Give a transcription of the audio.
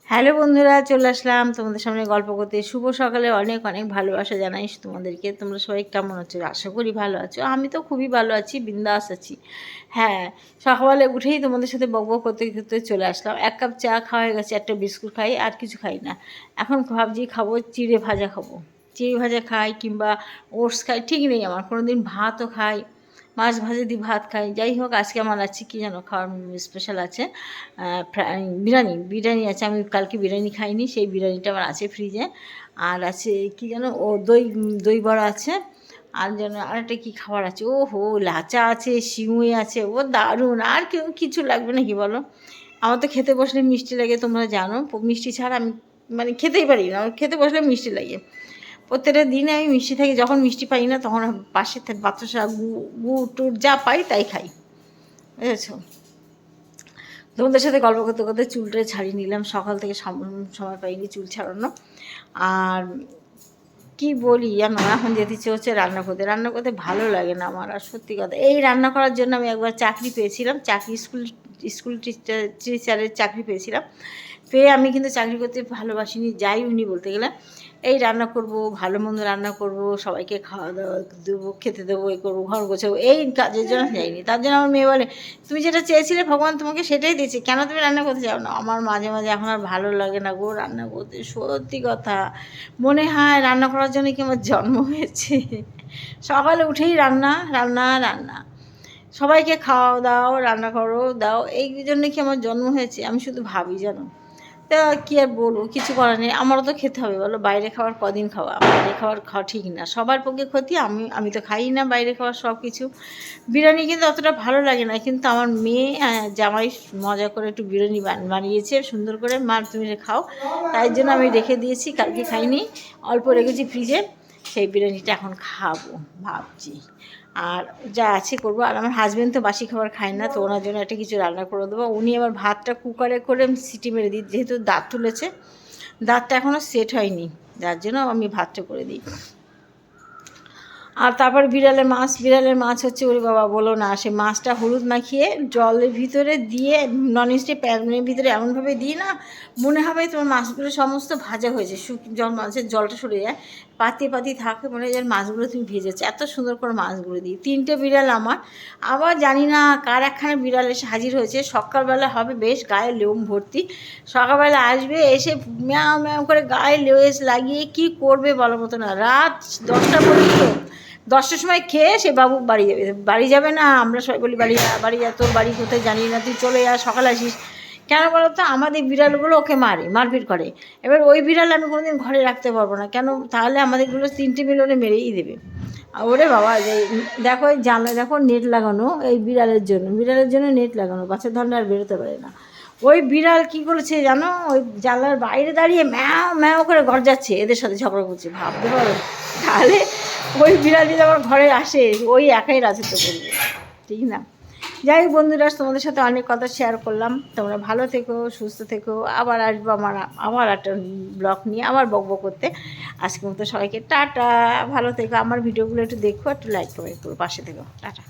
Hello বন্ধুরা, চলে আসলাম তোমাদের সামনে গল্প করতে। শুভ সকালে অনেক অনেক ভালোবাসা জানাই তোমাদেরকে। তোমরা সবাই কেমন আছো? আশা করি ভালো আছো। আমি তো খুবই ভালো আছি, বিন্দাস আছি। হ্যাঁ, সকালে উঠেই তোমাদের সাথে বকবক করতে করতে চলে আসলাম। 1 কাপ চা খাওয়া হয়ে গেছে, একটা বিস্কুট খাই, আর কিছু খাই না। এখন ভাবছি খাবো চিড়ে ভাজা খাবো। চিড়ে ভাজা খাই কিংবা ওটস খাই, ঠিক নেই আমার। কোনো দিন ভাতও খাই, মাছ ভাজা দিয়ে ভাত খাই। যাই হোক, আজকে আমার আছে কী যেন খাওয়ার স্পেশাল আছে, বিরিয়ানি আছে। আমি কালকে বিরিয়ানি খাইনি, সেই বিরিয়ানিটা আমার আছে ফ্রিজে। আর আছে কী যেন, ও দই বড়া আছে। আর যেন আরেকটা কী খাবার আছে, ও হো, লাচা আছে, সিউই আছে, ও দারুণ। আর কেউ কিছু লাগবে না কি বলো? আমার তো খেতে বসলে মিষ্টি লাগে, তোমরা জানো। মিষ্টি ছাড়া আমি মানে খেতেই পারি না। আমার খেতে বসলে মিষ্টি লাগে। প্রত্যেকটা দিনে আমি মিষ্টি থাকি। যখন মিষ্টি পাই না তখন পাশে বাতাসা গুড় টুড় যা পাই তাই খাই, বুঝেছ? তোমাদের সাথে গল্প করতে করতে চুলটা ছাড়িয়ে নিলাম। সকাল থেকে সময় পাইনি চুল ছাড়ানো। আর কি বলি জানো, এখন যেতে ইচ্ছে হচ্ছে রান্না করতে ভালো লাগে না আমার। আর সত্যি কথা, এই রান্না করার জন্য আমি একবার চাকরি পেয়েছিলাম, স্কুল টিচারের চাকরি পেয়েছিলাম। পেয়ে আমি কিন্তু চাকরি করতে ভালোবাসিনি, যাই উনি বলতে গেলে। এই রান্না করব, ভালো মন্দ রান্না করব, সবাইকে খাওয়া দাওয়া দেবো, খেতে দেবো, এই করবো, ঘর গোছাবো, এই কাজের জন্য যাইনি। তার জন্য আমার মেয়ে বলে, তুমি যেটা চেয়েছিলে ভগবান তোমাকে সেটাই দিয়েছে, কেন তুমি রান্না করতে যাও না? আমার মাঝে মাঝে এখন আর ভালো লাগে না গো রান্না করতে, সত্যি কথা। মনে হয় রান্না করার জন্য কি আমার জন্ম হয়েছে। সকালে উঠেই রান্না রান্না রান্না, সবাইকে খাওয়াও দাও, রান্না করো দাও, এই জন্য কি আমার জন্ম হয়েছে? আমি শুধু ভাবি জানো। তা কী আর বলবো, কিছু করার নেই, আমারও তো খেতে হবে বলো। বাইরে খাওয়ার কদিন খাওয়া, বাইরে খাওয়া ঠিক না, সবার পক্ষে ক্ষতি। আমি তো খাই না বাইরে খাওয়ার সব কিছু। বিরিয়ানি কিন্তু অতটা ভালো লাগে না, কিন্তু আমার মেয়ে জামাই মজা করে একটু বিরিয়ানি বানিয়েছে সুন্দর করে। মা তুমি খাও, তাই জন্য আমি রেখে দিয়েছি, কালকে খাইনি, অল্প রেখেছি ফ্রিজে। সেই বিরিয়ানিটা এখন খাবো ভাবছি। আর যা আছে করবো। আর আমার হাজব্যান্ড তো বাসি খাবার খায় না, তো ওনার জন্য একটা কিছু রান্না করে দেবো। উনি আবার ভাতটা কুকারে করে সিটি মেরে দিই, যেহেতু দাঁত তুলেছে, দাঁতটা এখনও সেট হয়নি, যার জন্য আমি ভাতটা করে দিই। আর তারপর বিড়ালের মাছ হচ্ছে, ওরে বাবা বলো না, সে মাছটা হলুদ মাখিয়ে জলের ভিতরে দিয়ে ননস্টিক প্যানের ভিতরে এমনভাবে দিই না, মনে হবে তোমার মাছগুলো সমস্ত ভাজা হয়েছে। মাছের জলটা সরে যায়, পাতিয়ে থাকে, মনে হয় মাছগুলো তুমি ভেজেছে। এত সুন্দর করে মাছগুলো দিই। 3টে বিড়াল আমার। আবার জানি না কার একখানে বিড়াল এসে হাজির হয়েছে। সকালবেলা হবে বেশ গায়ে লোম ভর্তি, সকালবেলা আসবে, এসে ম্যাও ম্যাও করে গায়ে লেস লাগিয়ে কী করবে বলার মতো না। রাত 10টা পর্যন্ত, 10টার সময় খেয়ে সে বাবু বাড়ি যাবে না। আমরা সবাই বলি বাড়ি যা, তোর বাড়ি কোথায় জানি না, তুই চলে যা, সকালে আসিস। কেন বলো তো? আমাদের বিড়ালগুলো ওকে মারপিট করে। এবার ওই বিড়াল আমি কোনোদিন ঘরে রাখতে পারবো না। কেন? তাহলে আমাদেরগুলো 3টে মিলনে মেরেই দেবে। ওরে বাবা, দেখো এই জানলা, দেখো নেট লাগানো, এই বিড়ালের জন্য নেট লাগানো, বাচ্চার ধরনের আর বেরোতে পারে না। ওই বিড়াল কী করেছে জানো, ওই জানলার বাইরে দাঁড়িয়ে ম্যাও ম্যাও করে গর্জাচ্ছে, এদের সাথে ঝগড়া করছে, ভাবতে পারো? তাহলে ওই বিড়াল যদি আমার ঘরে আসে, ওই একাই রাজত্ব করবে, ঠিক না? যাই হোক বন্ধুরা, তোমাদের সাথে অনেক কথা শেয়ার করলাম। তোমরা ভালো থেকো, সুস্থ থেকো। আবার আসবো আবার একটা ব্লগ নিয়ে, আবার বকবক করতে। আজকের মতো সবাইকে টাটা, ভালো থেকো। আমার ভিডিওগুলো একটু দেখো, একটু লাইক কমেন্ট করো, পাশে থেকো, টাটা।